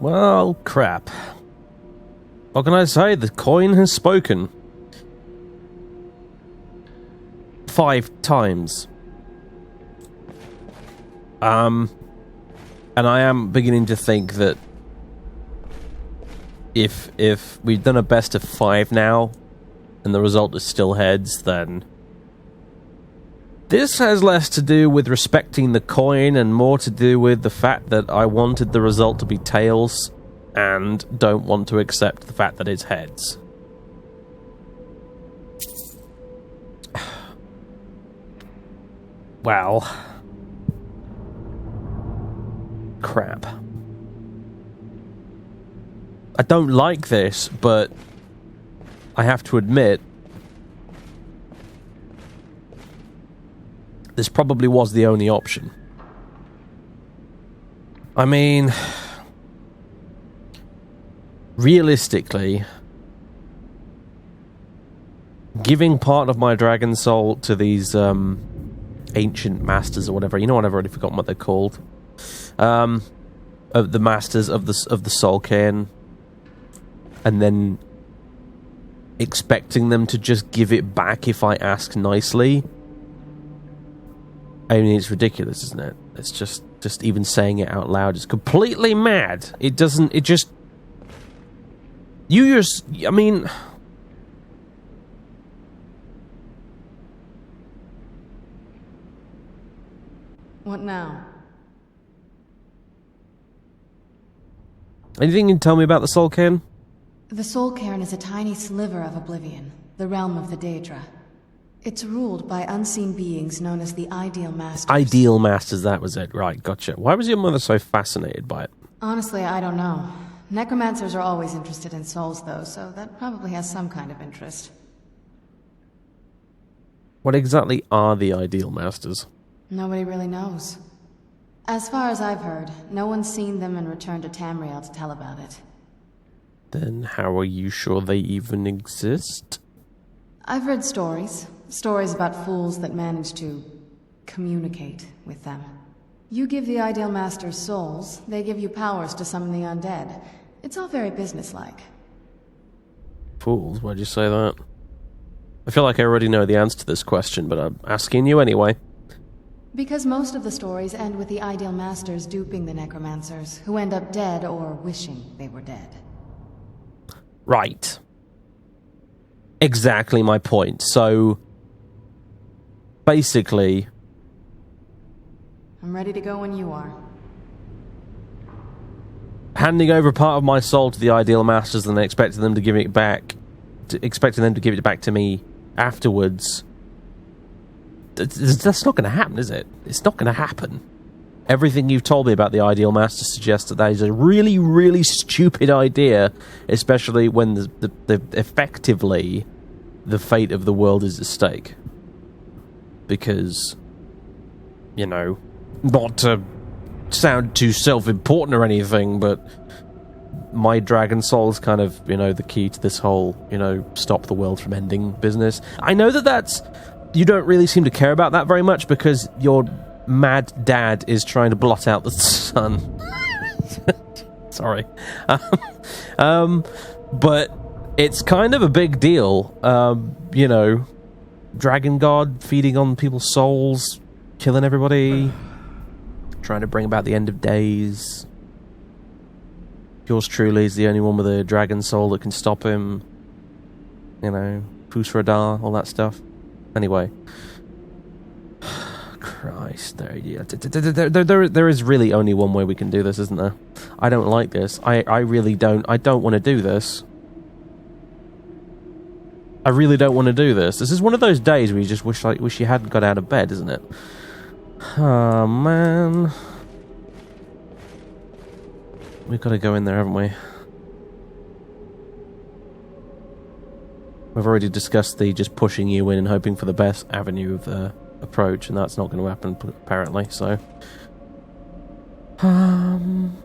Well, crap. What can I say? The coin has spoken. 5 times. And I am beginning to think that if we've done a best of 5 now, and the result is still heads, then this has less to do with respecting the coin and more to do with the fact that I wanted the result to be tails and don't want to accept the fact that it's heads. Well, crap. I don't like this, but I have to admit, this probably was the only option. I mean, realistically, giving part of my dragon soul to these ancient masters or whatever, you know what, I've already forgotten what they're called, of the masters of the soul cairn, and then expecting them to just give it back if I ask nicely. I mean, it's ridiculous, isn't it? It's just even saying it out loud is completely mad. It doesn't, it just... I mean... What now? Anything you can tell me about the Soul Cairn? The Soul Cairn is a tiny sliver of oblivion, the realm of the Daedra. It's ruled by unseen beings known as the Ideal Masters. Ideal Masters, that was it. Right, gotcha. Why was your mother so fascinated by it? Honestly, I don't know. Necromancers are always interested in souls, though, so that probably has some kind of interest. What exactly are the Ideal Masters? Nobody really knows. As far as I've heard, no one's seen them and returned to Tamriel to tell about it. Then how are you sure they even exist? I've read stories. Stories about fools that manage to communicate with them. You give the Ideal Masters souls, they give you powers to summon the undead. It's all very businesslike. Fools? Why'd you say that? I feel like I already know the answer to this question, but I'm asking you anyway. Because most of the stories end with the Ideal Masters duping the necromancers, who end up dead or wishing they were dead. Right. Exactly my point. So, basically... I'm ready to go when you are. Handing over part of my soul to the Ideal Masters and then expecting them to give it back... expecting them to give it back to me afterwards... That's not going to happen, is it? It's not going to happen. Everything you've told me about the Ideal Master suggests that is a really, really stupid idea, especially when the effectively the fate of the world is at stake. Because, you know, not to sound too self-important or anything, but my dragon soul is kind of, you know, the key to this whole, you know, stop the world from ending business. I know that that's... You don't really seem to care about that very much because your mad dad is trying to blot out the sun. Sorry. But it's kind of a big deal. You know, Dragonguard feeding on people's souls, killing everybody, trying to bring about the end of days. Yours truly is the only one with a dragon soul that can stop him. You know, Pusradar, all that stuff. Anyway, Christ, there is really only one way we can do this, isn't there? I don't like this. I really don't. I don't want to do this. I really don't want to do this. This is one of those days where you just wish you hadn't got out of bed, isn't it? Oh man, we've got to go in there, haven't we? We've already discussed the just pushing you in and hoping for the best avenue of approach, and that's not going to happen, apparently, so... I'm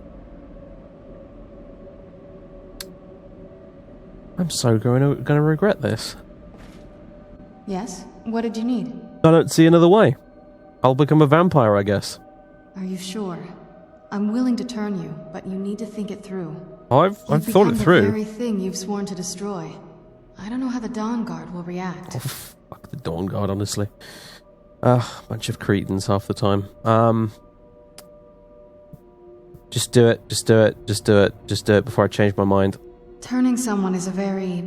so going to regret this. Yes? What did you need? I don't see another way. I'll become a vampire, I guess. Are you sure? I'm willing to turn you, but you need to think it through. I've thought it through. The very thing you've sworn to destroy. I don't know how the Dawnguard will react. Oh, fuck the Dawnguard, honestly. Bunch of cretins half the time. Just do it. Just do it. Just do it. Just do it before I change my mind. Turning someone is a very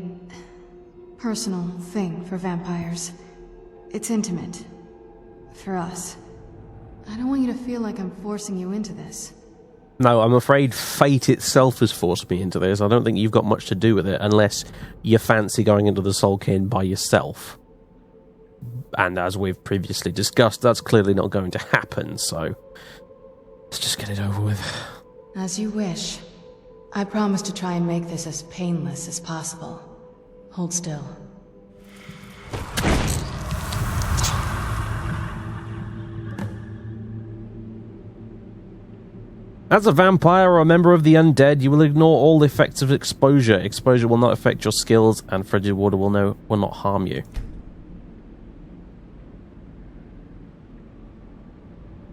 personal thing for vampires. It's intimate. For us. I don't want you to feel like I'm forcing you into this. No, I'm afraid fate itself has forced me into this. I don't think you've got much to do with it, unless you fancy going into the Soulcairn by yourself. And as we've previously discussed, that's clearly not going to happen, so let's just get it over with. As you wish. I promise to try and make this as painless as possible. Hold still. As a vampire or a member of the undead, you will ignore all the effects of exposure. Exposure will not affect your skills, and frigid water will not harm you.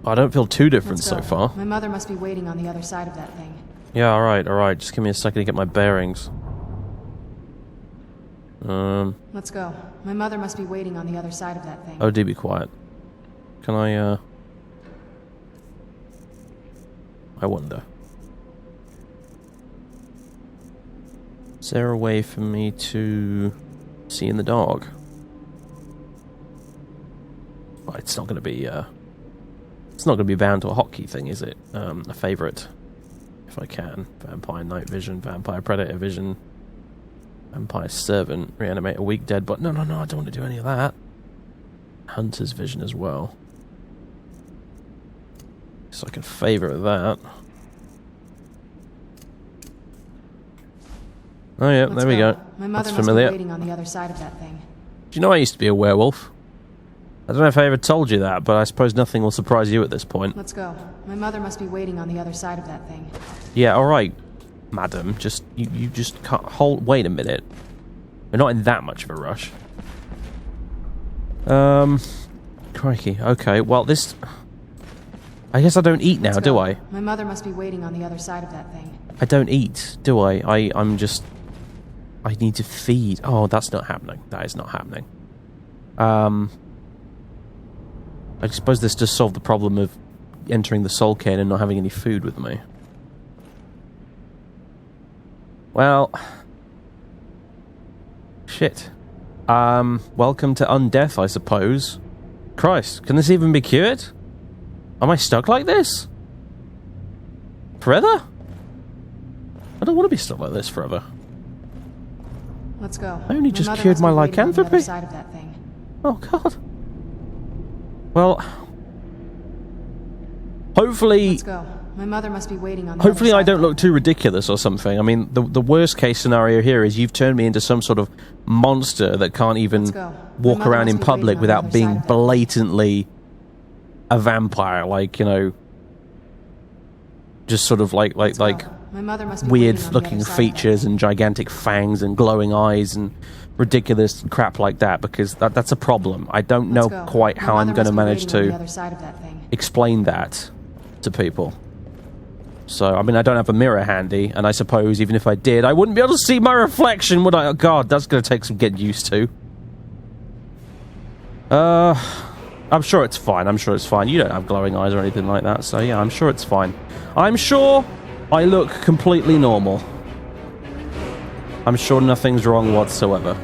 I don't feel too different so far. My mother must be waiting on the other side of that thing. Yeah, alright. Just give me a second to get my bearings. Let's go. My mother must be waiting on the other side of that thing. Oh, do be quiet. Can I wonder. Is there a way for me to see in the dark? Well, it's not going to be, it's not going to be bound to a hotkey thing, is it? A favourite. If I can. Vampire Night Vision, Vampire Predator Vision, Vampire Servant, Reanimate a Weak Dead, but no, I don't want to do any of that. Hunter's Vision as well. So I can favourite that. Oh yeah, there we go. My mother That's familiar. must be waiting on the other side of that thing. Do you know I used to be a werewolf? I don't know if I ever told you that, but I suppose nothing will surprise you at this point. Let's go. My mother must be waiting on the other side of that thing. Yeah, alright, madam. Just, you just can't hold... Wait a minute. We're not in that much of a rush. Crikey. Okay, well, this... I guess I don't eat now, do I? My mother must be waiting on the other side of that thing. I don't eat, do I? I'm just... I need to feed. Oh, that's not happening. That is not happening. I suppose this does solve the problem of entering the Soulcairn and not having any food with me. Well... Shit. Welcome to Undeath, I suppose. Christ, can this even be cured? Am I stuck like this? Forever? I don't want to be stuck like this forever. Let's go. I only just cured my lycanthropy. Side of that thing. Oh god. Well, hopefully. Let's go. My mother must be waiting on. Hopefully, I don't look too ridiculous or something. I mean, the worst case scenario here is you've turned me into some sort of monster that can't even walk around in public without being blatantly a vampire, like, you know, just sort of like weird looking features and gigantic fangs and glowing eyes and ridiculous crap like that, because that's a problem. I don't know quite how I'm going to manage to explain that to people. So, I mean, I don't have a mirror handy, and I suppose even if I did, I wouldn't be able to see my reflection, would I? Oh god, that's going to take some getting used to. I'm sure it's fine. I'm sure it's fine. You don't have glowing eyes or anything like that, so yeah, I'm sure it's fine. I'm sure I look completely normal. I'm sure nothing's wrong whatsoever.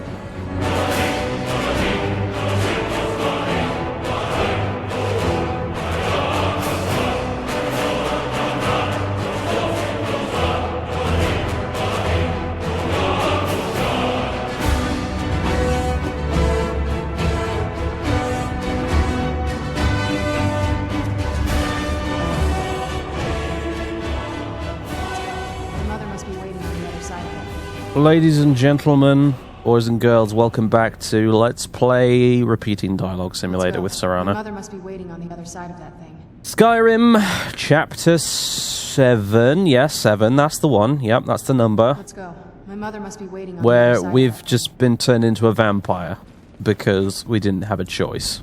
Ladies and gentlemen, boys and girls, welcome back to Let's Play Repeating Dialogue Simulator with Serana. My mother must be waiting on the other side of that thing. Skyrim, Chapter 7. Yes, 7, that's the one. Yep, that's the number. Let's go. My mother must be waiting on where the other side we've just been turned into a vampire because we didn't have a choice.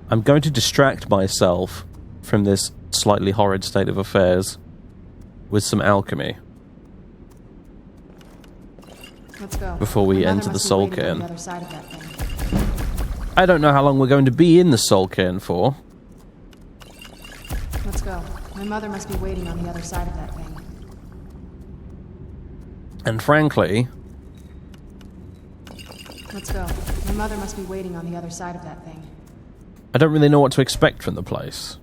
I'm going to distract myself from this slightly horrid state of affairs with some alchemy. Let's go. Before we My mother enter the must be soul waiting on cairn. the other side of that thing. I don't know how long we're going to be in the soul cairn for. Let's go. My mother must be waiting on the other side of that thing. And frankly... Let's go. My mother must be waiting on the other side of that thing. I don't really know what to expect from the place.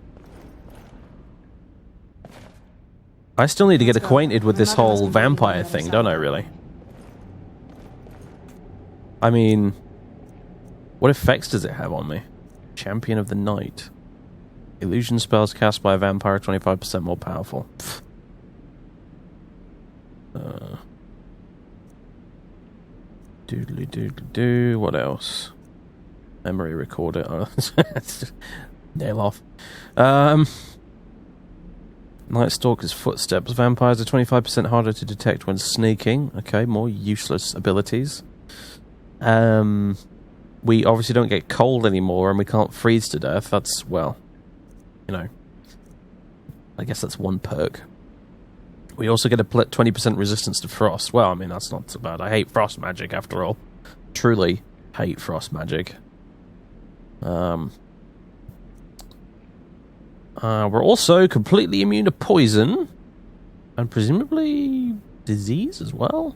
I still need to get acquainted with this whole vampire thing, don't I, really? I mean... What effects does it have on me? Champion of the Night. Illusion spells cast by a vampire 25% more powerful. Doodly doodly doo. What else? Memory recorder. Oh, nail off. Night Stalker's footsteps. Vampires are 25% harder to detect when sneaking. Okay, more useless abilities. We obviously don't get cold anymore, and we can't freeze to death. That's, well, you know, I guess that's one perk. We also get a 20% resistance to frost. Well, I mean, that's not so bad. I hate frost magic, after all. Truly hate frost magic. We're also completely immune to poison. And presumably disease as well.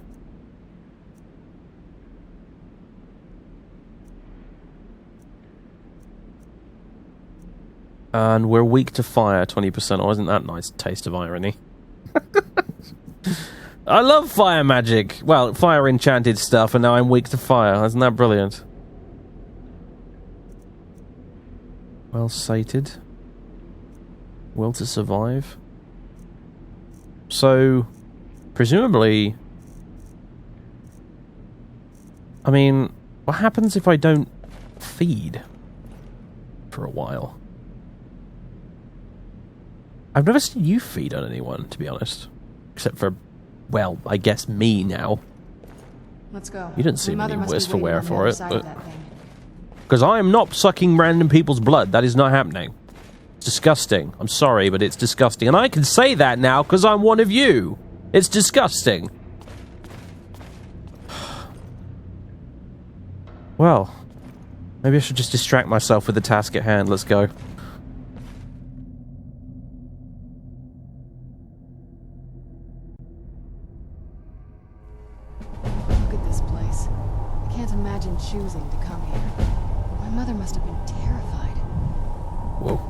And we're weak to fire, 20%. Oh, isn't that a nice taste of irony? I love fire magic. Well, fire enchanted stuff, and now I'm weak to fire. Isn't that brilliant? Well sated. Will to survive. So, presumably... I mean, what happens if I don't feed for a while? I've never seen you feed on anyone, to be honest. Except for, well, I guess me now. Let's go. You didn't My seem mother any must worse be for waiting wear on the for other it, side but... of that thing. Because I am not sucking random people's blood. That is not happening. It's disgusting. I'm sorry, but it's disgusting. And I can say that now because I'm one of you. It's disgusting. Well, maybe I should just distract myself with the task at hand. Let's go. Look at this place. I can't imagine choosing to come here. My mother must have been terrified. Whoa.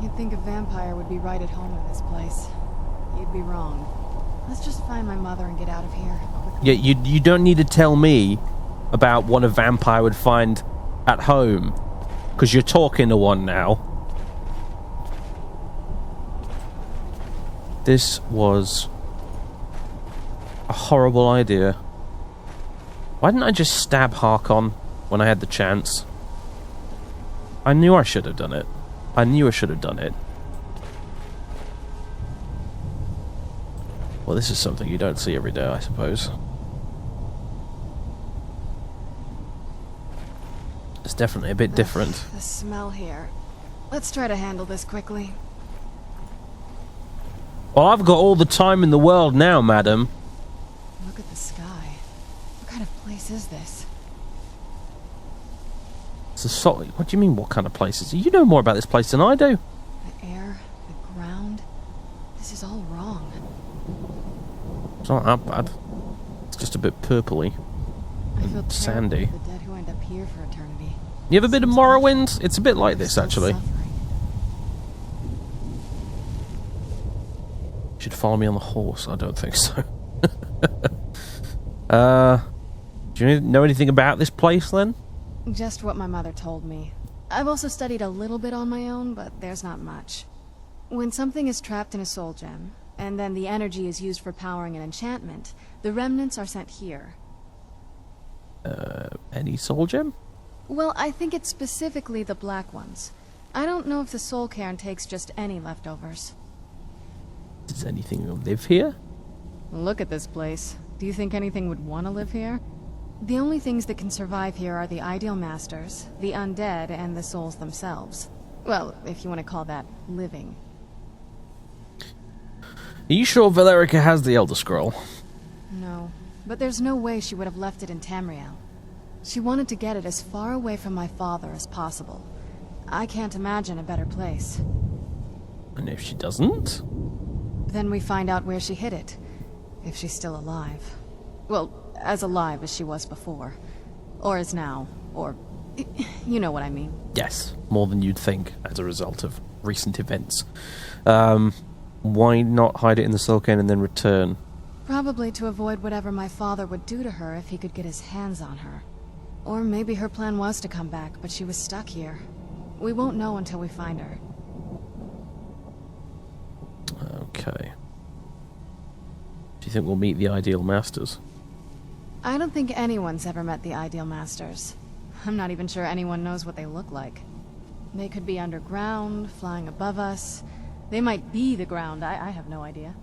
You'd think a vampire would be right at home in this place. You'd be wrong. Let's just find my mother and get out of here quickly. Yeah, you don't need to tell me about what a vampire would find at home. Because you're talking to one now. This was a horrible idea. Why didn't I just stab Harkon when I had the chance? I knew I should have done it. I knew I should have done it. Well, this is something you don't see every day, I suppose. It's definitely a bit different. The smell here. Let's try to handle this quickly. Well, I've got all the time in the world now, madam. Look at the sky. What kind of place is this? It's a solid. What do you mean, what kind of place is it? You know more about this place than I do. The air, the ground. This is all wrong. It's not that bad. It's just a bit purpley I feel and terrible sandy. for the dead who end up here for eternity. You ever been to Morrowind? It's a bit like this, actually. Suffering. You should follow me on the horse. I don't think so. Do you know anything about this place, then? Just what my mother told me. I've also studied a little bit on my own, but there's not much. When something is trapped in a soul gem, and then the energy is used for powering an enchantment, the remnants are sent here. Any soul gem? Well, I think it's specifically the black ones. I don't know if the soul cairn takes just any leftovers. Does anything live here? Look at this place. Do you think anything would want to live here? The only things that can survive here are the Ideal Masters, the undead, and the souls themselves. Well, if you want to call that living. Are you sure Valerica has the Elder Scroll? No, but there's no way she would have left it in Tamriel. She wanted to get it as far away from my father as possible. I can't imagine a better place. And if she doesn't? Then we find out where she hid it. If she's still alive. Well, as alive as she was before. Or is now. Or... you know what I mean. Yes, more than you'd think as a result of recent events. Why not hide it in the Soul Cane and then return? Probably to avoid whatever my father would do to her if he could get his hands on her. Or maybe her plan was to come back, but she was stuck here. We won't know until we find her. Okay. Do you think we'll meet the Ideal Masters? I don't think anyone's ever met the Ideal Masters. I'm not even sure anyone knows what they look like. They could be underground, flying above us. They might be the ground, I have no idea.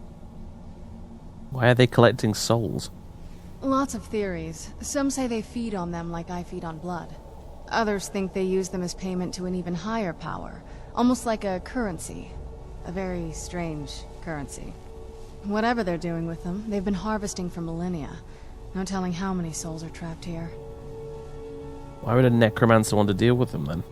Why are they collecting souls? Lots of theories. Some say they feed on them like I feed on blood. Others think they use them as payment to an even higher power, almost like a currency. A very strange currency. Whatever they're doing with them, they've been harvesting for millennia. No telling how many souls are trapped here. Why would a necromancer want to deal with them then?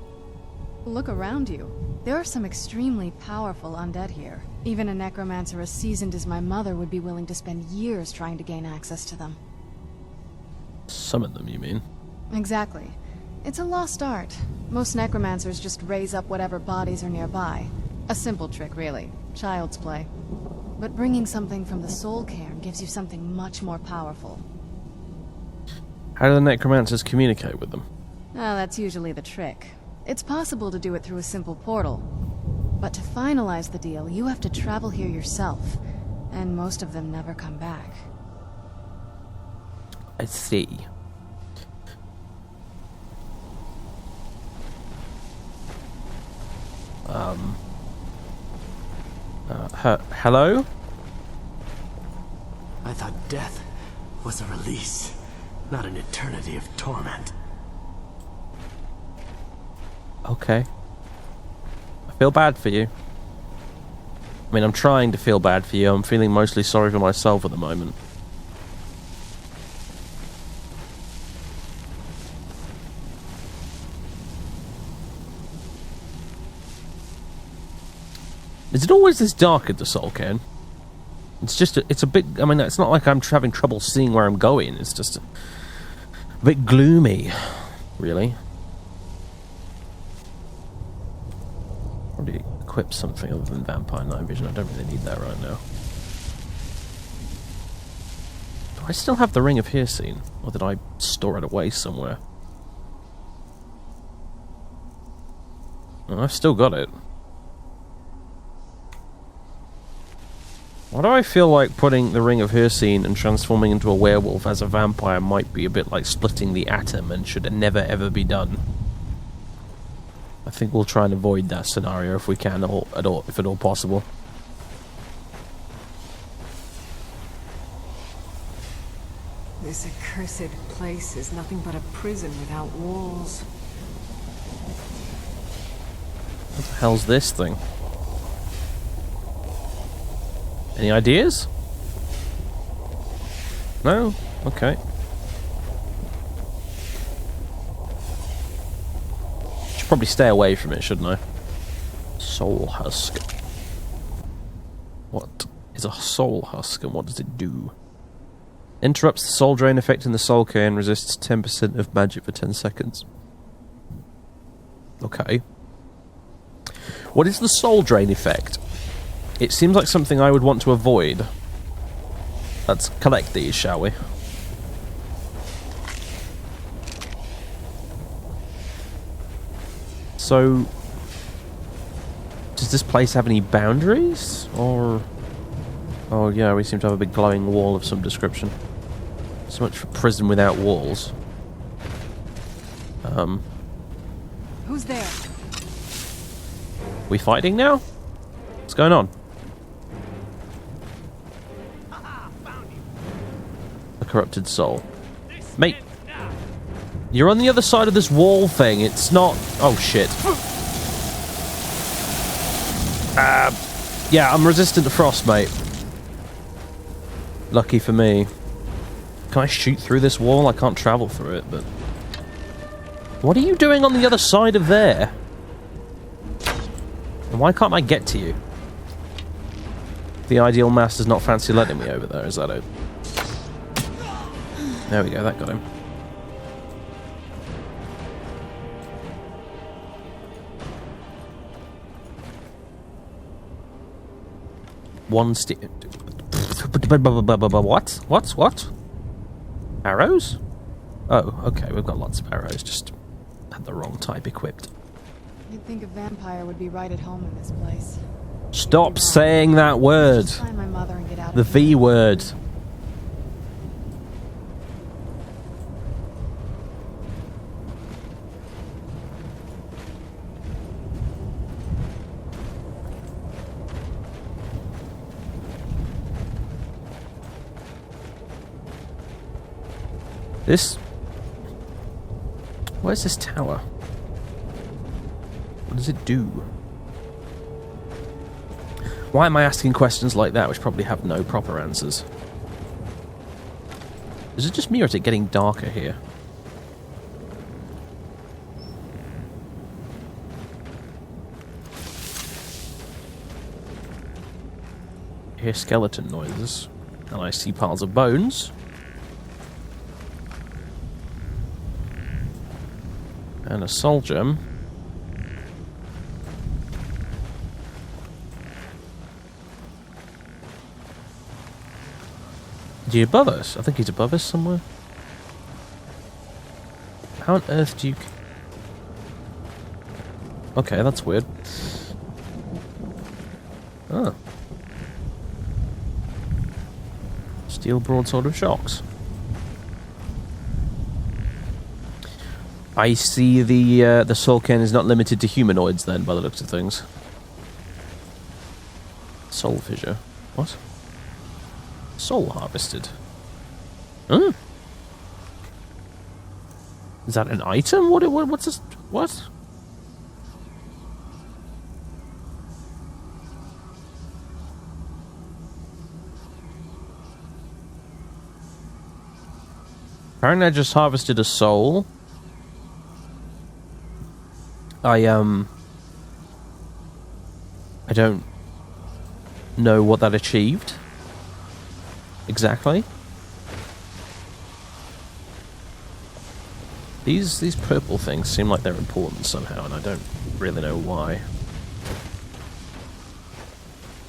Look around you. There are some extremely powerful undead here. Even a necromancer as seasoned as my mother would be willing to spend years trying to gain access to them. Summon them, you mean? Exactly. It's a lost art. Most necromancers just raise up whatever bodies are nearby. A simple trick, really. Child's play. But bringing something from the Soul Cairn gives you something much more powerful. How do the necromancers communicate with them? Oh, that's usually the trick. It's possible to do it through a simple portal. But to finalize the deal, you have to travel here yourself. And most of them never come back. I see. Hello? I thought death was a release, not an eternity of torment. Okay. I feel bad for you. I mean, I'm trying to feel bad for you. I'm feeling mostly sorry for myself at the moment. Is it always this dark at the Soul Cairn? It's just, it's a bit, I mean, it's not like I'm having trouble seeing where I'm going. It's just a bit gloomy, really. Probably equip something other than Vampire Night Vision. I don't really need that right now. Do I still have the Ring of Hearseen? Or did I store it away somewhere? Oh, I've still got it. Why do I feel like putting the Ring of Hearseen and transforming into a werewolf as a vampire might be a bit like splitting the atom and should never ever be done? I think we'll try and avoid that scenario if we can, if at all possible. This accursed place is nothing but a prison without walls. What the hell's this thing? Any ideas? No? Okay. Should probably stay away from it, shouldn't I? Soul Husk. What is a Soul Husk and what does it do? Interrupts the soul drain effect in the Soul Cairn, resists 10% of magic for 10 seconds. Okay. What is the soul drain effect? It seems like something I would want to avoid. Let's collect these, shall we? So, does this place have any boundaries? Or... oh yeah, we seem to have a big glowing wall of some description. So much for prison without walls. Who's there? We fighting now? What's going on? A corrupted soul. Mate! You're on the other side of this wall thing. It's not... Oh, shit. Yeah, I'm resistant to frost, mate. Lucky for me. Can I shoot through this wall? I can't travel through it, but... What are you doing on the other side of there? And why can't I get to you? The Ideal Master's not fancy letting me over there, is that it? There we go, that got him. One What? Arrows? Oh, okay, we've got lots of arrows, just had the wrong type equipped. You'd think a vampire would be right at home in this place. Stop saying that word! Find my mother and get out The of here. V word. This... Where's this tower? What does it do? Why am I asking questions like that which probably have no proper answers? Is it just me or is it getting darker here? I hear skeleton noises and I see piles of bones. And a soul gem. Is he above us? I think he's above us somewhere. How on earth do you... Okay, that's weird. Oh. Steel broadsword of shocks. I see the soul can is not limited to humanoids then, by the looks of things. Soul fissure. What? Soul harvested. Hmm. Is that an item? What's this? What? Apparently I just harvested a soul. I don't know what that achieved exactly. These purple things seem like they're important somehow, and I don't really know why.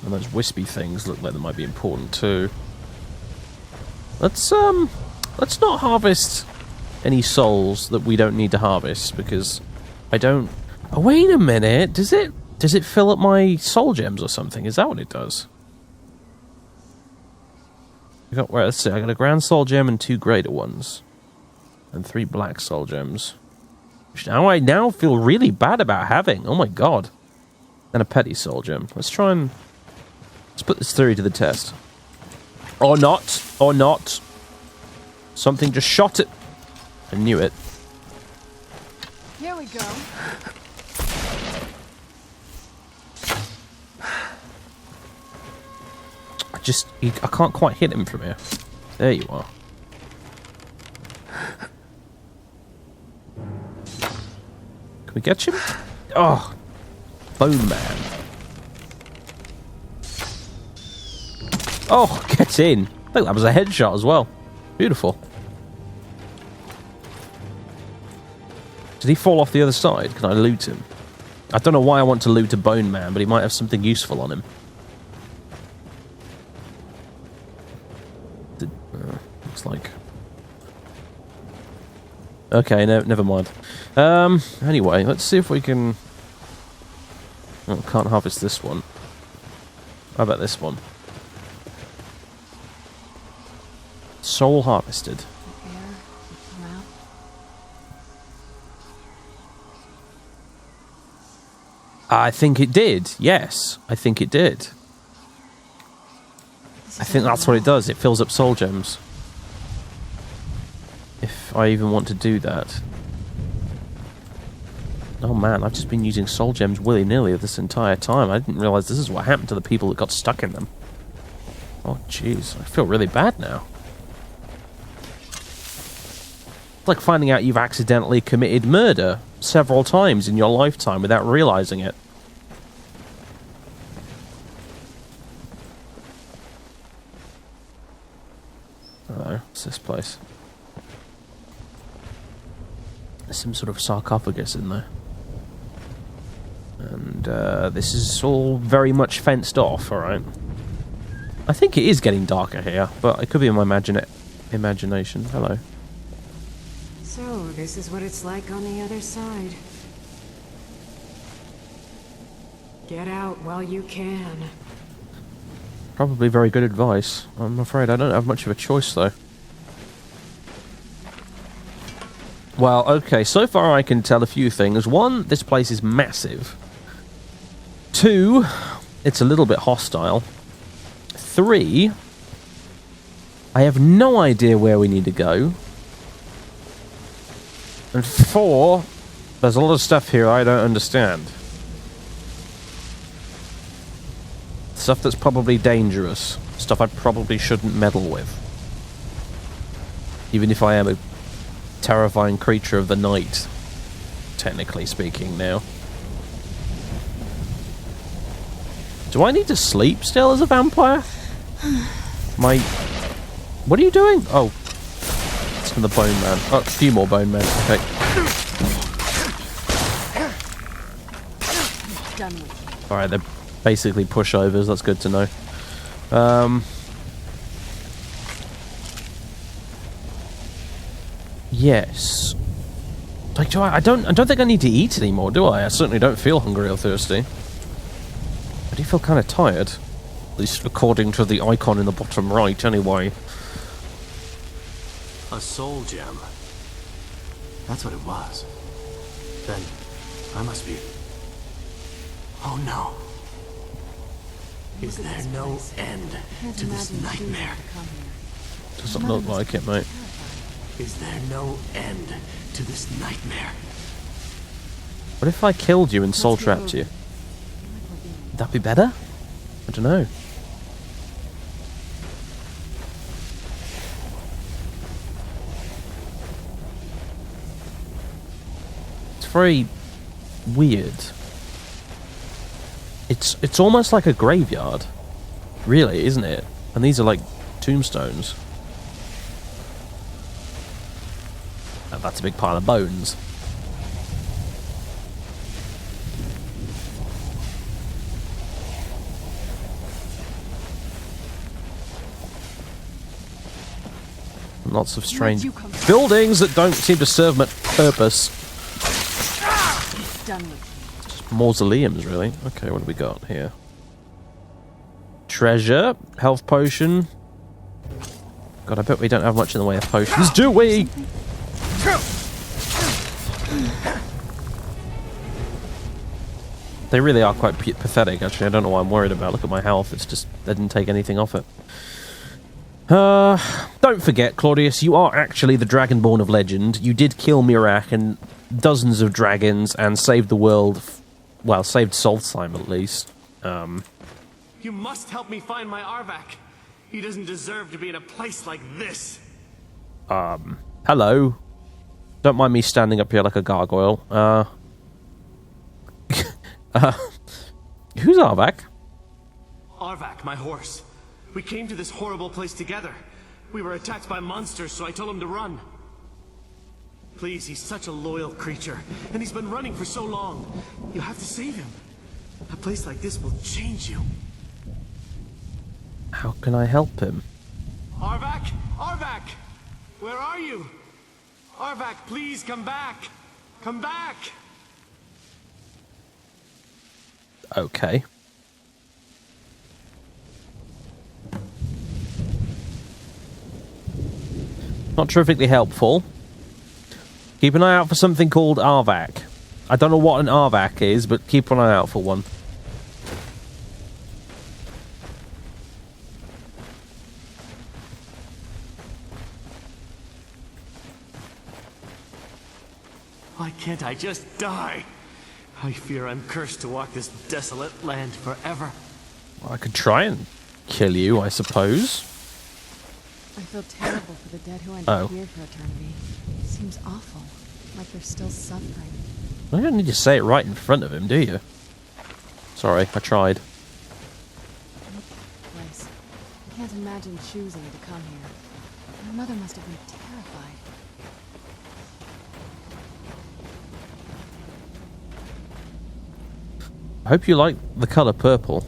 And those wispy things look like they might be important too. Let's not harvest any souls that we don't need to harvest, because I don't... Oh, wait a minute! Does it fill up my soul gems or something? Is that what it does? Let's see, I got a grand soul gem and 2 greater ones. And 3 black soul gems. Which I now feel really bad about having. Oh my god. And a petty soul gem. Let's put this theory to the test. Or not. Or not. Something just shot it. I knew it. Here we go. I can't quite hit him from here. There you are. Can we get him? Oh, Bone Man. Oh, get in. Look, that was a headshot as well. Beautiful. Did he fall off the other side? Can I loot him? I don't know why I want to loot a Bone Man, but he might have something useful on him. Looks like... Okay, no, never mind. Anyway, let's see if we can... Oh, can't harvest this one. How about this one? Soul harvested. I think it did, yes. I think it did. I think that's what it does. It fills up soul gems. If I even want to do that. Oh man, I've just been using soul gems willy-nilly this entire time. I didn't realize this is what happened to the people that got stuck in them. Oh jeez, I feel really bad now. It's like finding out you've accidentally committed murder several times in your lifetime without realizing it. Hello, what's this place? There's some sort of sarcophagus in there. And this is all very much fenced off, alright? I think it is getting darker here, but it could be my imagination. Hello. So, this is what it's like on the other side. Get out while you can. Probably very good advice. I'm afraid I don't have much of a choice, though. Well, okay, so far I can tell a few things. One, this place is massive. Two, it's a little bit hostile. Three, I have no idea where we need to go. And four, there's a lot of stuff here I don't understand. Stuff that's probably dangerous. Stuff I probably shouldn't meddle with. Even if I am a terrifying creature of the night, technically speaking now. Do I need to sleep still as a vampire? What are you doing? Oh. It's from the bone man. Oh, a few more bone men. Okay. Alright, they're basically pushovers. That's good to know. Yes. Like, I don't think I need to eat anymore, do I? I certainly don't feel hungry or thirsty. I do feel kind of tired. At least according to the icon in the bottom right, anyway. A soul gem. That's what it was. Then, I must be... Oh no. Is there no end to this nightmare? Doesn't look like it, mate. Is there no end to this nightmare? What if I killed you and soul trapped you? Would that be better? I don't know. It's very weird. It's almost like a graveyard. Really, isn't it? And these are like tombstones. Oh, that's a big pile of bones. Lots of strange buildings that don't seem to serve much purpose. Just mausoleums, really. Okay, what do we got here? Treasure, health potion. God, I bet we don't have much in the way of potions, do we? They really are quite pathetic, actually. I don't know why I'm worried about. Look at my health. It's just, they didn't take anything off it. Don't forget, Claudius, you are actually the Dragonborn of legend. You did kill Mirak and dozens of dragons and saved the world. Well, saved Solstheim, at least. You must help me find my Arvak. He doesn't deserve to be in a place like this. Hello. Don't mind me standing up here like a gargoyle. Who's Arvak? Arvak, my horse. We came to this horrible place together. We were attacked by monsters, so I told him to run. Please, he's such a loyal creature, and he's been running for so long. You have to save him. A place like this will change you. How can I help him? Arvak! Arvak! Where are you? Arvak, please come back! Come back! Okay. Not terrifically helpful. Keep an eye out for something called Arvak. I don't know what an Arvak is, but keep an eye out for one. Why can't I just die? I fear I'm cursed to walk this desolate land forever. Well, I could try and kill you, I suppose. I feel terrible for the dead who end Oh. up here for eternity. It seems awful, like they're still suffering. You don't need to say it right in front of him, do you? Sorry, I tried. Place. I can't imagine choosing to come here. My mother must have been terrified. I hope you like the colour purple.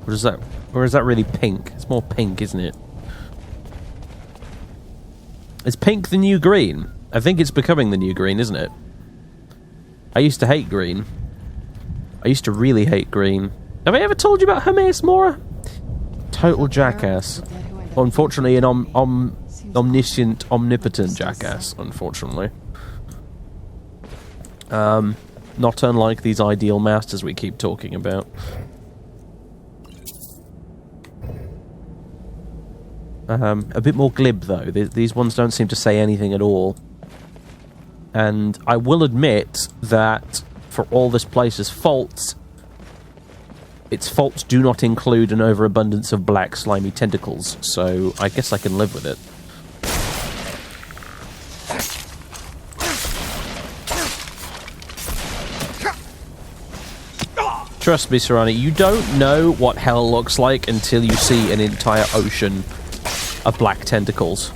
Or is that really pink? It's more pink, isn't it? Is pink the new green? I think it's becoming the new green, isn't it? I used to hate green. I used to really hate green. Have I ever told you about Hermes Mora? Total jackass. Unfortunately, an omniscient, omnipotent jackass, unfortunately. Not unlike these ideal masters we keep talking about. A bit more glib, though. These ones don't seem to say anything at all. And I will admit that for all this place's faults, its faults do not include an overabundance of black slimy tentacles, so I guess I can live with it. Trust me, Serrani, you don't know what hell looks like until you see an entire ocean of black tentacles.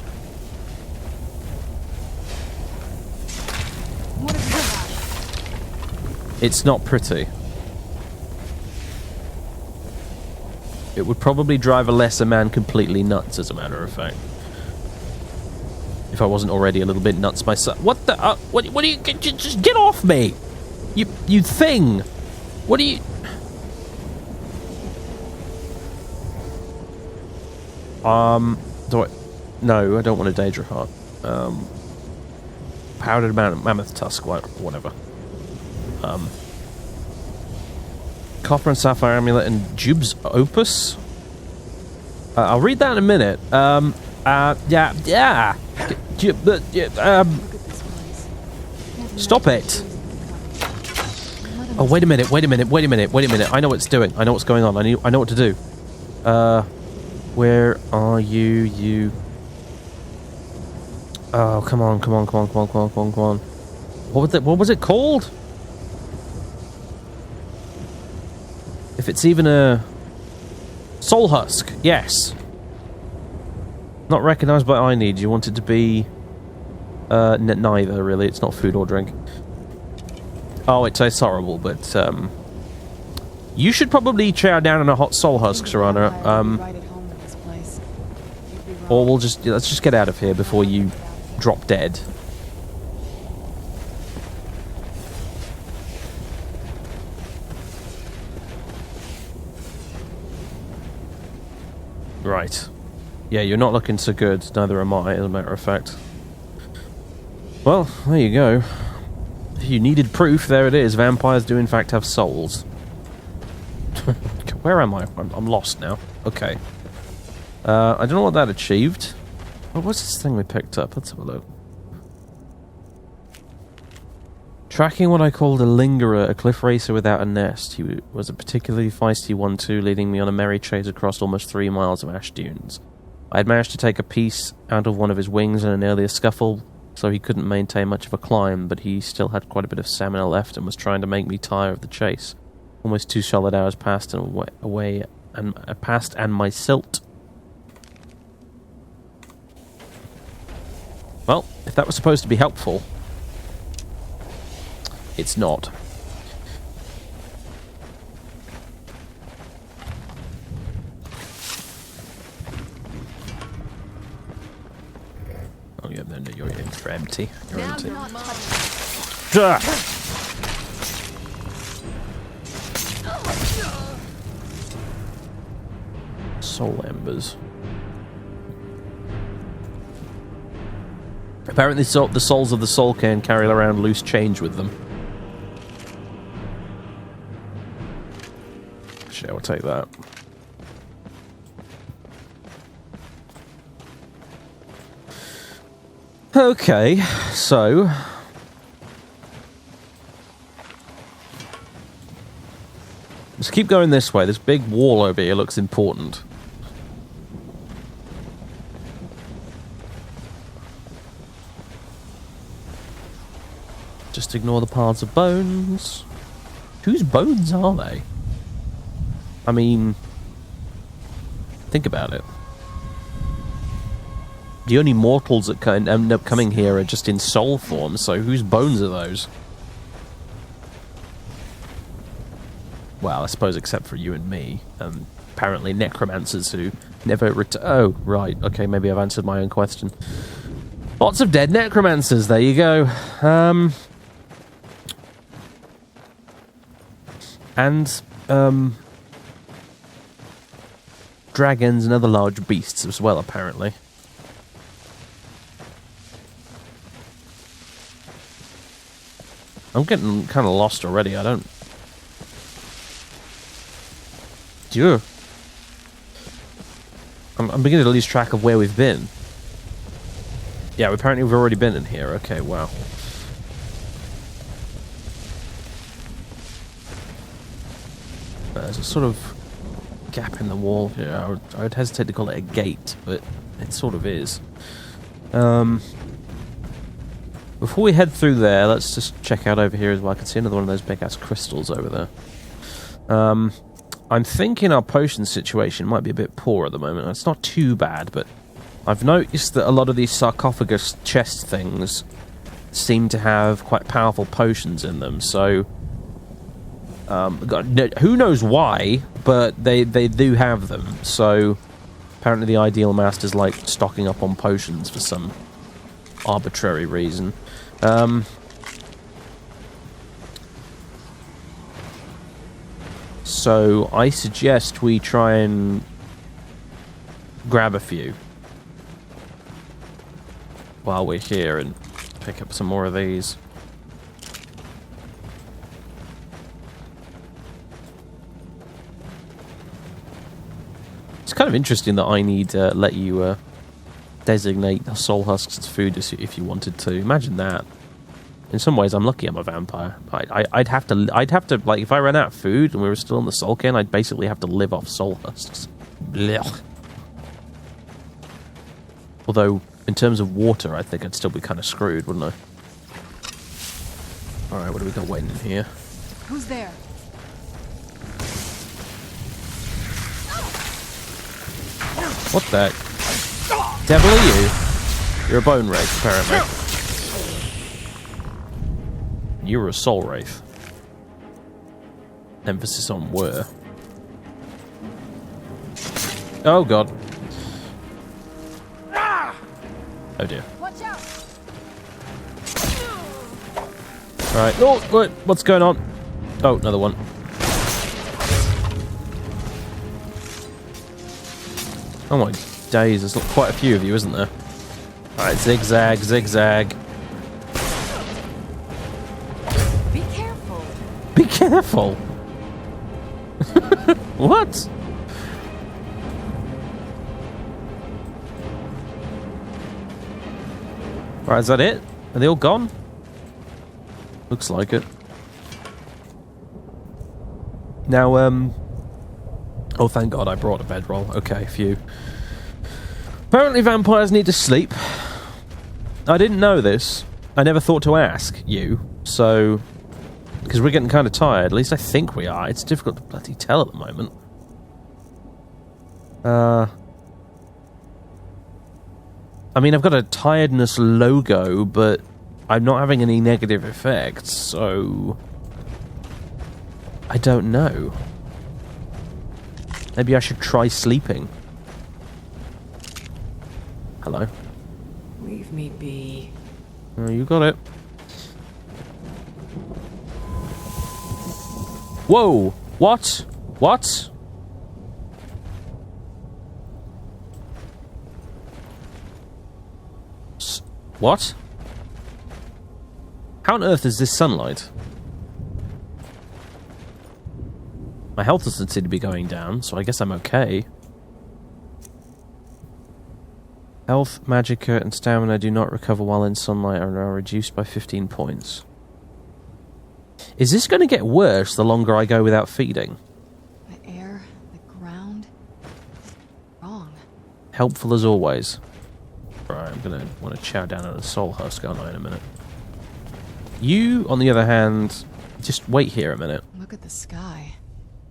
It's not pretty. It would probably drive a lesser man completely nuts, as a matter of fact. If I wasn't already a little bit nuts myself. What the? What do you? Just get off me! You thing! What do you? Do I? No, I don't want a Daedra Heart. Powdered Mammoth Tusk, whatever. Copper and Sapphire Amulet and Jub's Opus? I'll read that in a minute. Yeah. Stop it! Oh, wait a minute. I know what it's doing. I know what's going on. I know what to do. Where are you? Oh, come on. What was it called? If it's even a Soul Husk, yes. Not recognised by I need. You want it to be neither, really. It's not food or drink. Oh, it tastes horrible, but you should probably chow down on a hot Soul Husk, Serrana. Or let's just get out of here before you drop dead. Right. Yeah, you're not looking so good. Neither am I, as a matter of fact. Well, there you go. If you needed proof, there it is. Vampires do in fact have souls. Where am I? I'm lost now. Okay. I don't know what that achieved. What was this thing we picked up? Let's have a look. Tracking what I called a lingerer, a cliff racer without a nest. He was a particularly feisty one too, leading me on a merry chase across almost 3 miles of ash dunes. I had managed to take a piece out of one of his wings in an earlier scuffle, so he couldn't maintain much of a climb, but he still had quite a bit of stamina left and was trying to make me tire of the chase. Almost 2 solid hours passed and my silt. Well, if that was supposed to be helpful, it's not. Oh yeah, then you're empty. You're empty. Soul embers. Apparently, the souls of the soul can carry around loose change with them. Actually, I will take that. Okay, so Let's keep going this way. This big wall over here looks important. Just ignore the piles of bones. Whose bones are they? I mean, think about it. The only mortals that can end up coming here are just in soul form, so whose bones are those? Well, I suppose except for you and me, and apparently necromancers who never return. Oh, right. Okay, maybe I've answered my own question. Lots of dead necromancers. There you go. And dragons and other large beasts as well, apparently. I'm getting kind of lost already. I don't... Yeah. I'm beginning to lose track of where we've been. Yeah, apparently we've already been in here. Okay, wow. There's a sort of gap in the wall here. I would hesitate to call it a gate, but it sort of is. Before we head through there, let's just check out over here as well. I can see another one of those big-ass crystals over there. I'm thinking our potion situation might be a bit poor at the moment. It's not too bad, but I've noticed that a lot of these sarcophagus chest things seem to have quite powerful potions in them, so... who knows why, but they do have them, so apparently the Ideal Master's like stocking up on potions for some arbitrary reason. So I suggest we try and grab a few while we're here and pick up some more of these. It's kind of interesting that I need to let you designate the soul husks as food if you wanted to. Imagine that. In some ways, I'm lucky I'm a vampire. I'd have to, like, if I ran out of food and we were still in the soul cairn, I'd basically have to live off soul husks. Blech. Although, in terms of water, I think I'd still be kind of screwed, wouldn't I? Alright, what do we got waiting in here? Who's there? What the devil are you? You're a bone wraith, apparently. You were a soul wraith. Emphasis on were. Oh god. Oh dear. Watch out! Alright. Oh, what's going on? Oh, another one. Oh my days, there's quite a few of you, isn't there? Alright, zigzag, zigzag. Be careful! Be careful! What? Alright, is that it? Are they all gone? Looks like it. Now, oh, thank God I brought a bedroll. Okay, phew. Apparently vampires need to sleep. I didn't know this. I never thought to ask you, so... Because we're getting kind of tired. At least I think we are. It's difficult to bloody tell at the moment. I mean, I've got a tiredness logo, but I'm not having any negative effects, so... I don't know. Maybe I should try sleeping. Hello. Leave me be. Oh, you got it. Whoa! What? What? What? How on earth is this sunlight? My health doesn't seem to be going down, so I guess I'm okay. Health, magicka, and stamina do not recover while in sunlight and are reduced by 15 points. Is this going to get worse the longer I go without feeding? Helpful as always. Right, I'm going to want to chow down on a soul husk, aren't I, in a minute. You, on the other hand, just wait here a minute. Look at the sky.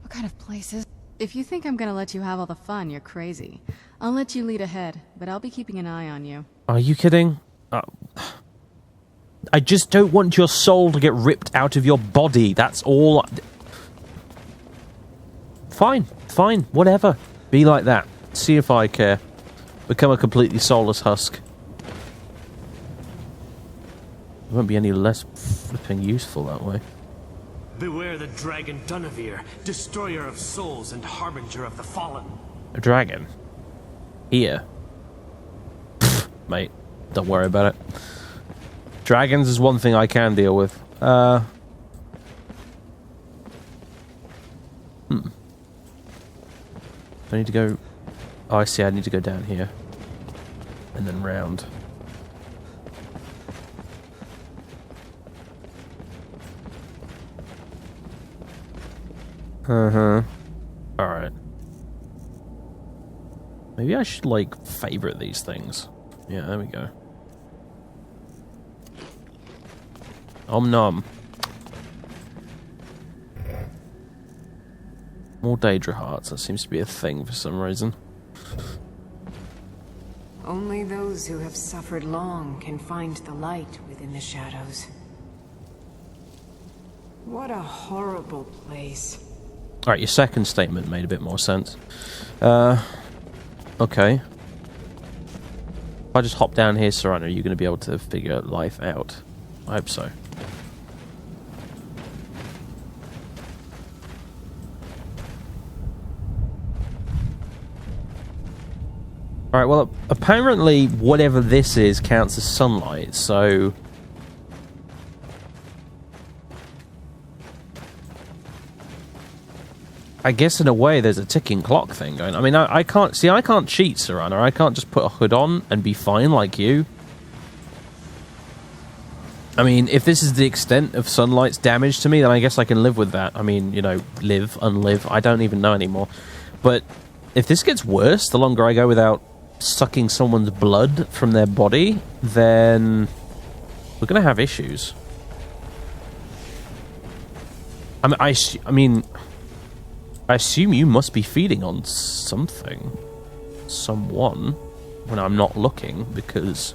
What kind of place is... If you think I'm gonna let you have all the fun, you're crazy. I'll let you lead ahead, but I'll be keeping an eye on you. Are you kidding? I just don't want your soul to get ripped out of your body. That's all. Fine, fine, whatever. Be like that. See if I care. Become a completely soulless husk. It won't be any less flipping useful that way. Beware the dragon Dynavision, destroyer of souls and harbinger of the fallen. A dragon? Here? Pfft, mate, don't worry about it. Dragons is one thing I can deal with. I need to go... Oh, I see, I need to go down here. And then round. Alright. Maybe I should, like, favorite these things. Yeah, there we go. Om nom. More Daedra hearts. That seems to be a thing for some reason. Only those who have suffered long can find the light within the shadows. What a horrible place. Alright, your second statement made a bit more sense. Okay. If I just hop down here, Serrano, are you going to be able to figure life out? I hope so. Alright, well, apparently whatever this is counts as sunlight, so... I guess in a way there's a ticking clock thing going on. I mean, I can't... See, I can't cheat, Serrano. I can't just put a hood on and be fine like you. I mean, if this is the extent of sunlight's damage to me, then I guess I can live with that. I mean, you know, live, unlive. I don't even know anymore. But if this gets worse, the longer I go without sucking someone's blood from their body, then we're going to have issues. I mean, I assume you must be feeding on something. Someone. When I'm not looking, because...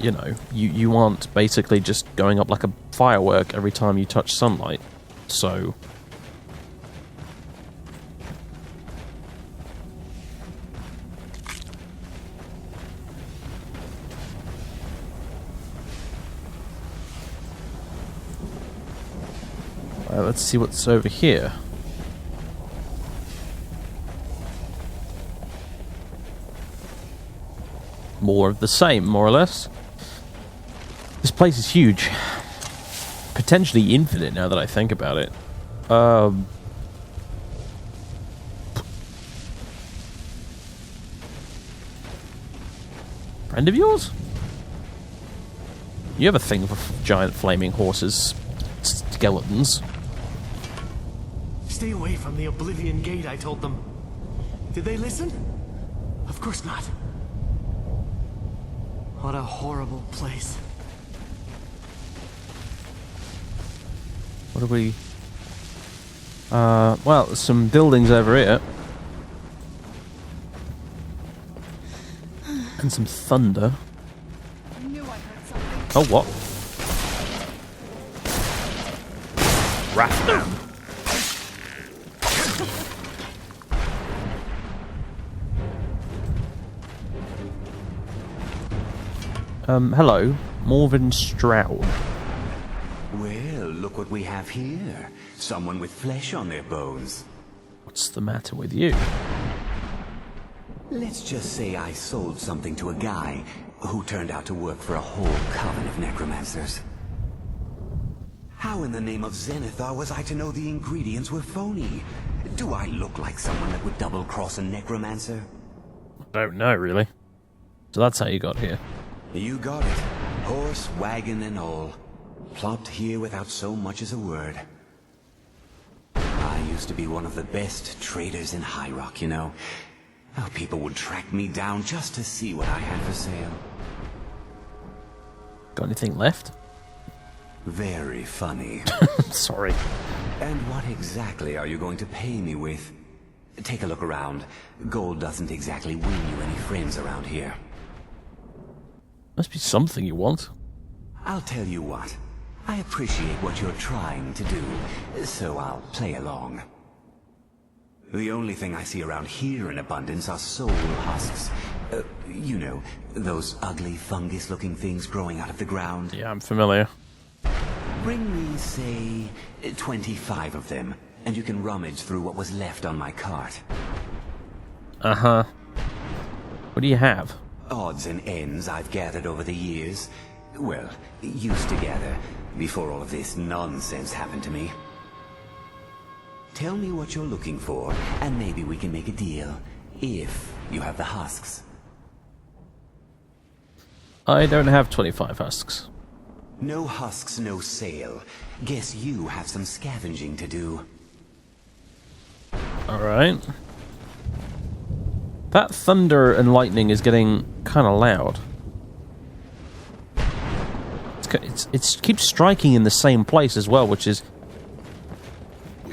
You know, you aren't basically just going up like a firework every time you touch sunlight. So... let's see what's over here. More of the same, more or less. This place is huge. Potentially infinite now that I think about it. Friend of yours? You have a thing for giant flaming horses. Skeletons. Stay away from the Oblivion Gate, I told them. Did they listen? Of course not. What a horrible place. What do we... well, there's some buildings over here. And some thunder. I knew I heard something. Oh, what? Rathdown. Hello, Morven Stroud. Well, look what we have here. Someone with flesh on their bones. What's the matter with you? Let's just say I sold something to a guy who turned out to work for a whole coven of necromancers. How in the name of Zenithar was I to know the ingredients were phony? Do I look like someone that would double-cross a necromancer? I don't know, really. So that's how you got here. You got it. Horse, wagon, and all. Plopped here without so much as a word. I used to be one of the best traders in High Rock, you know. Oh, people would track me down just to see what I had for sale. Got anything left? Very funny. Sorry. And what exactly are you going to pay me with? Take a look around. Gold doesn't exactly win you any friends around here. Must be something you want. I'll tell you what. I appreciate what you're trying to do, so I'll play along. The only thing I see around here in abundance are soul husks. You know, those ugly fungus-looking things growing out of the ground. Yeah, I'm familiar. Bring me, say, 25 of them, and you can rummage through what was left on my cart. Uh-huh. What do you have? Odds and ends I've gathered over the years. Well, used to gather, before all of this nonsense happened to me. Tell me what you're looking for, and maybe we can make a deal, if you have the husks. I don't have 25 husks. No husks, no sale. Guess you have some scavenging to do. Alright. That thunder and lightning is getting kind of loud. It keeps striking in the same place as well, which is...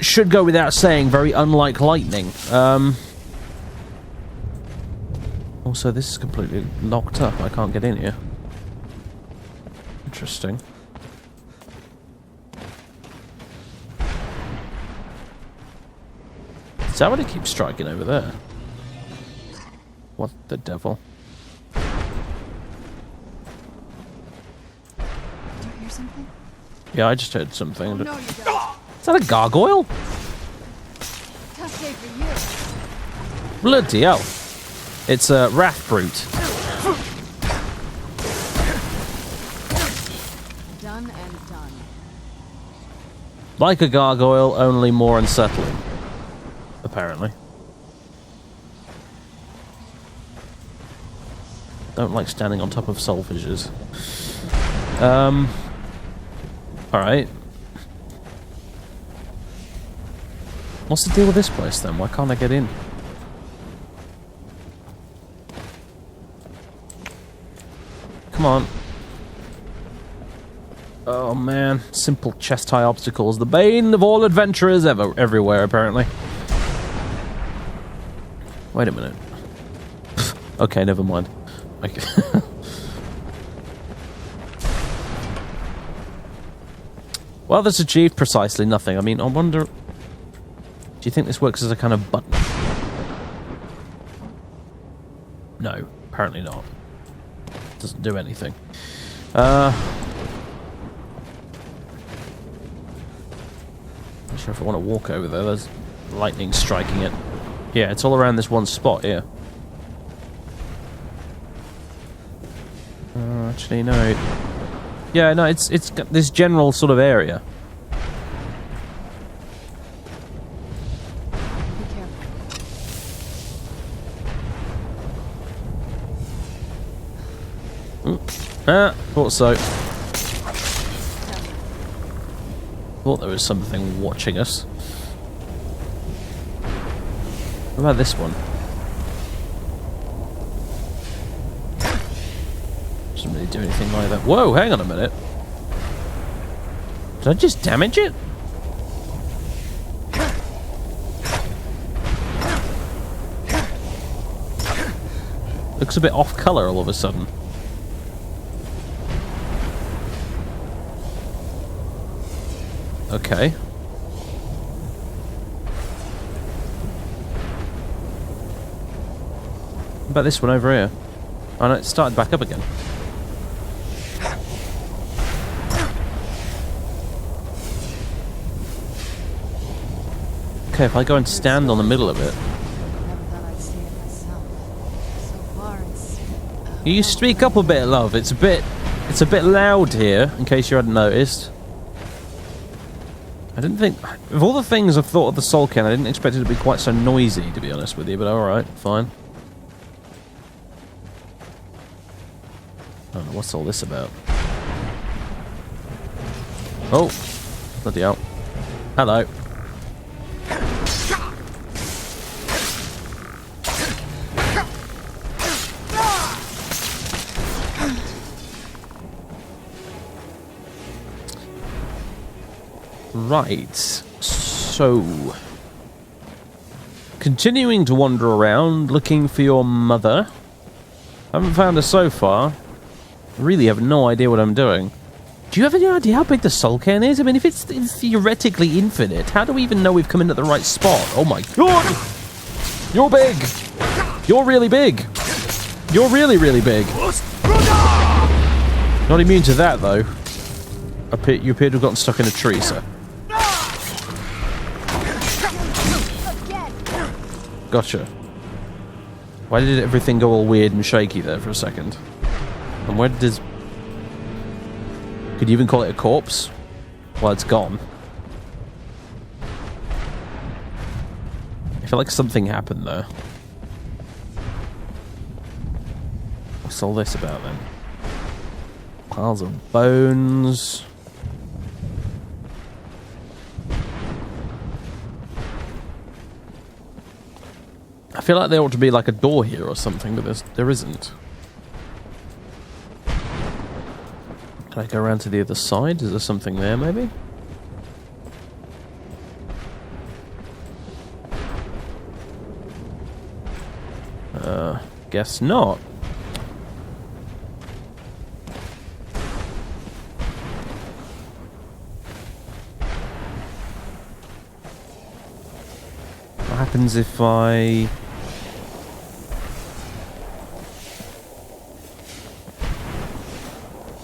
should go without saying, very unlike lightning. Also, this is completely locked up. I can't get in here. Interesting. Is that what it keeps striking over there? What the devil? Did you hear something? Yeah, I just heard something. Oh, no, you don't. Is that a gargoyle? Tough day for you. Bloody hell. It's a wrath brute. Done and done. Like a gargoyle, only more unsettling. Apparently. Don't like standing on top of soulfishes. Alright. What's the deal with this place then? Why can't I get in? Come on. Oh man, simple chest-high obstacles. The bane of all adventurers everywhere, apparently. Wait a minute. Okay, never mind. Okay. Well, that's achieved precisely nothing. I mean, I wonder... Do you think this works as a kind of button? No, apparently not. Doesn't do anything. Not sure if I want to walk over there. There's lightning striking it. Yeah, it's all around this one spot here. Actually, no. Yeah, no, it's got this general sort of area. Be careful. Thought so. Thought there was something watching us. What about this one? Doesn't really do anything like that. Whoa, hang on a minute. Did I just damage it? Looks a bit off color all of a sudden. Okay. What about this one over here? Oh no, it started back up again. Okay, if I go and stand on the middle of it. Never thought I'd see it myself. So far, it's... You speak up a bit, love. It's a bit loud here, in case you hadn't noticed. I didn't think... Of all the things I've thought of the Soul Can, I didn't expect it to be quite so noisy, to be honest with you, but alright, fine. I don't know, what's all this about? Oh! Bloody hell. Hello. Right. So... continuing to wander around, looking for your mother. Haven't found her so far. Really have no idea what I'm doing. Do you have any idea how big the soul can is? I mean, if it's theoretically infinite, how do we even know we've come in at the right spot? Oh my god! You're big! You're really big! You're really, really big! Not immune to that, though. You appear to have gotten stuck in a tree, sir. Gotcha. Why did everything go all weird and shaky there for a second? And where did his... could you even call it a corpse? Well, it's gone. I feel like something happened there. What's all this about then? Piles of bones. I feel like there ought to be like a door here or something, but there isn't. Can I go around to the other side? Is there something there, maybe? Guess not. What happens if I...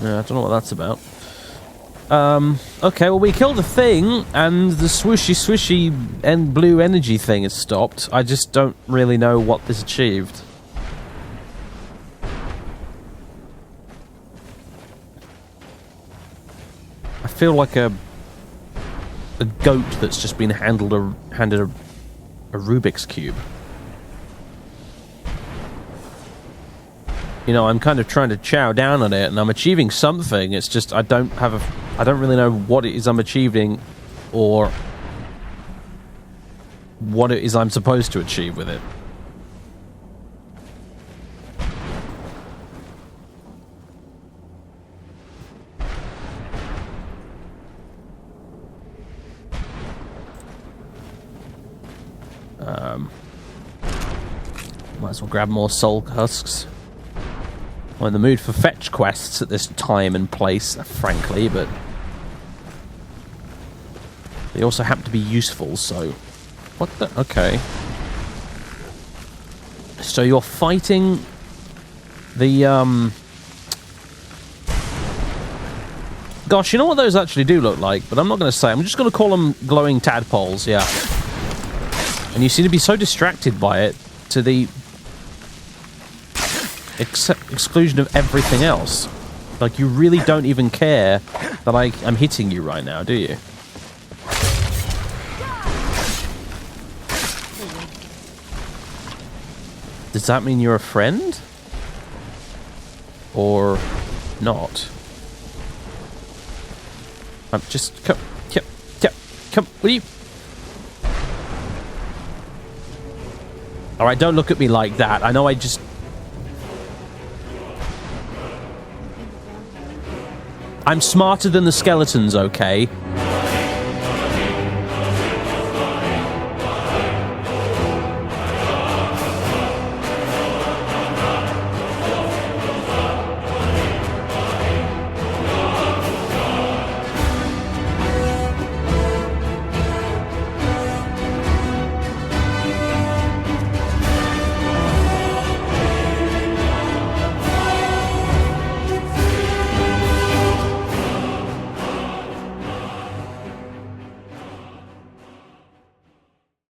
I don't know what that's about. Okay, well we killed the thing, and the swishy and blue energy thing has stopped. I just don't really know what this achieved. I feel like a goat that's just been handed a Rubik's Cube. You know, I'm kind of trying to chow down on it, and I'm achieving something. It's just I don't really know what it is I'm achieving, or what it is I'm supposed to achieve with it. Might as well grab more soul husks. I'm in the mood for fetch quests at this time and place, frankly, but they also happen to be useful, so... What the... Okay. So you're fighting the, Gosh, you know what those actually do look like, but I'm not going to say. I'm just going to call them glowing tadpoles, yeah. And you seem to be so distracted by it to the... exclusion of everything else. Like, you really don't even care that I'm hitting you right now, do you? Does that mean you're a friend? Or not? Just come, what are you... Alright, don't look at me like that. I know I just... I'm smarter than the skeletons, okay?